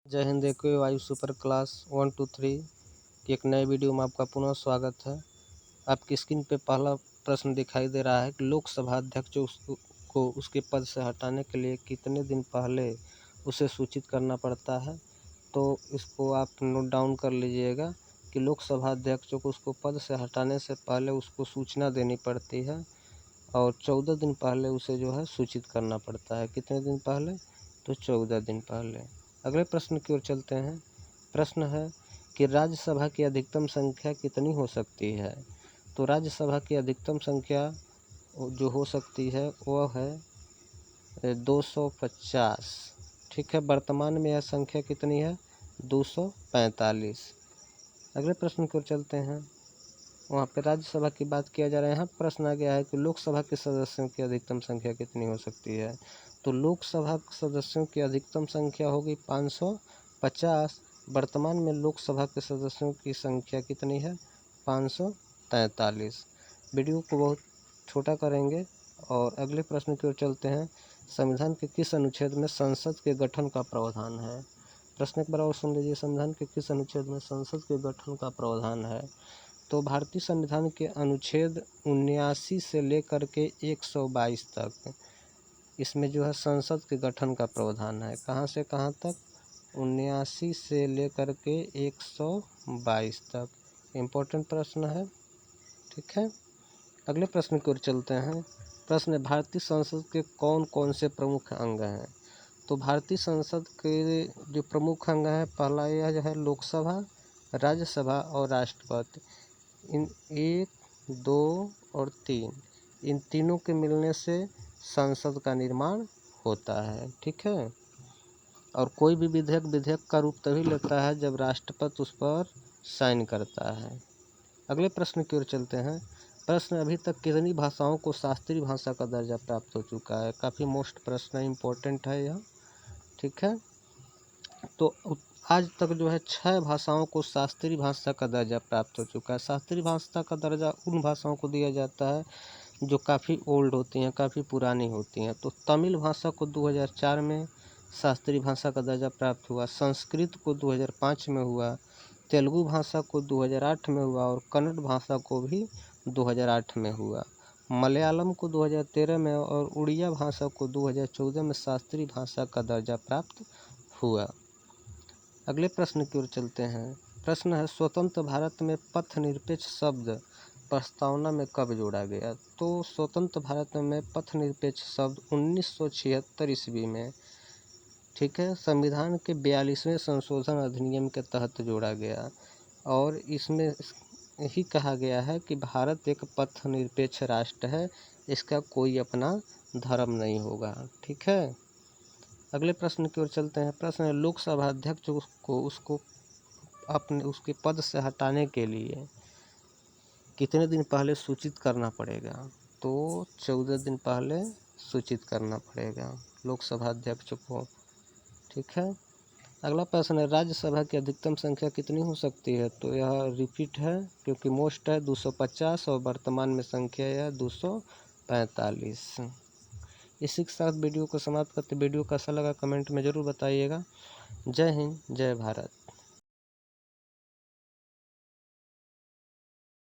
जय हिंद। देखो वायु सुपर क्लास 1 2 3 की एक नए वीडियो में आपका पुनः स्वागत है। आपकी स्क्रीन पे पहला प्रश्न दिखाई दे रहा है कि लोकसभा अध्यक्ष को उसके पद से हटाने के लिए कितने दिन पहले उसे सूचित करना पड़ता है। तो इसको आप नोट डाउन कर लीजिएगा कि लोकसभा अध्यक्ष को उसको पद से हटाने से पहले उसको सूचना देनी पड़ती है और 14 दिन पहले उसे जो है सूचित करना पड़ता है। कितने दिन पहले? तो 14 दिन पहले। अगले प्रश्न की ओर चलते हैं। प्रश्न है कि राज्यसभा की अधिकतम संख्या कितनी हो सकती है। तो राज्यसभा की अधिकतम संख्या जो हो सकती है वह है 250। ठीक है, वर्तमान में यह संख्या कितनी है? 245। अगले प्रश्न की ओर चलते हैं। वहाँ पे राज्यसभा की बात किया जा रहा है। यहाँ प्रश्न आ गया है कि लोकसभा के सदस्यों की अधिकतम संख्या कितनी हो सकती है। तो लोकसभा सदस्यों की अधिकतम संख्या होगी 550। वर्तमान में लोकसभा के सदस्यों की संख्या कितनी है? 543। वीडियो को बहुत छोटा करेंगे और अगले प्रश्न की ओर चलते हैं। संविधान के किस अनुच्छेद में संसद के गठन का प्रावधान है? प्रश्न एक बार और सुन लीजिए। संविधान के किस अनुच्छेद में संसद के गठन का प्रावधान है? तो भारतीय संविधान के अनुच्छेद 79 से लेकर के 122 तक इसमें जो है संसद के गठन का प्रावधान है। कहाँ से कहाँ तक? 79 से लेकर के 122 तक। इम्पोर्टेंट प्रश्न है। ठीक है, अगले प्रश्न की ओर चलते हैं। प्रश्न है, भारतीय संसद के कौन कौन से प्रमुख अंग हैं। तो भारतीय संसद के जो प्रमुख अंग हैं, पहला यह जो है लोकसभा, राज्यसभा और राष्ट्रपति। इन 1 2 और 3 इन तीनों के मिलने से संसद का निर्माण होता है। ठीक है, और कोई भी विधेयक का रूप तभी लेता है जब राष्ट्रपति उस पर साइन करता है। अगले प्रश्न की ओर चलते हैं। प्रश्न, अभी तक कितनी भाषाओं को शास्त्रीय भाषा का दर्जा प्राप्त हो चुका है। काफ़ी मोस्ट प्रश्न है, इम्पोर्टेंट है यह। ठीक है, तो आज तक जो है 6 भाषाओं को शास्त्रीय भाषा का दर्जा प्राप्त हो चुका है। शास्त्रीय भाषा का दर्जा उन भाषाओं को दिया जाता है जो काफ़ी ओल्ड होती हैं, काफ़ी पुरानी होती हैं। तो तमिल भाषा को 2004 में शास्त्रीय भाषा का दर्जा प्राप्त हुआ, संस्कृत को 2005 में हुआ, तेलुगु भाषा को 2008 में हुआ और कन्नड़ भाषा को भी 2008 में हुआ। मलयालम को 2013 में और उड़िया भाषा को 2014 में शास्त्रीय भाषा का दर्जा प्राप्त हुआ। अगले प्रश्न की ओर चलते हैं। प्रश्न है, स्वतंत्र भारत में पथ निरपेक्ष शब्द प्रस्तावना में कब जोड़ा गया। तो स्वतंत्र भारत में पथ निरपेक्ष शब्द 1976 ईस्वी में, ठीक है, संविधान के 42वें संशोधन अधिनियम के तहत जोड़ा गया और इसमें यही कहा गया है कि भारत एक पथ निरपेक्ष राष्ट्र है, इसका कोई अपना धर्म नहीं होगा। ठीक है, अगले प्रश्न की ओर चलते हैं। प्रश्न है, लोकसभा अध्यक्ष को उसको अपने उसके पद से हटाने के लिए कितने दिन पहले सूचित करना पड़ेगा। तो 14 दिन पहले सूचित करना पड़ेगा लोकसभा अध्यक्ष को। ठीक है, अगला प्रश्न है, राज्यसभा की अधिकतम संख्या कितनी हो सकती है। तो यह रिपीट है क्योंकि मोस्ट है 250 और वर्तमान में संख्या है 245। इसी के साथ वीडियो को समाप्त करते। वीडियो कैसा लगा कमेंट में ज़रूर बताइएगा। जय हिंद, जय भारत।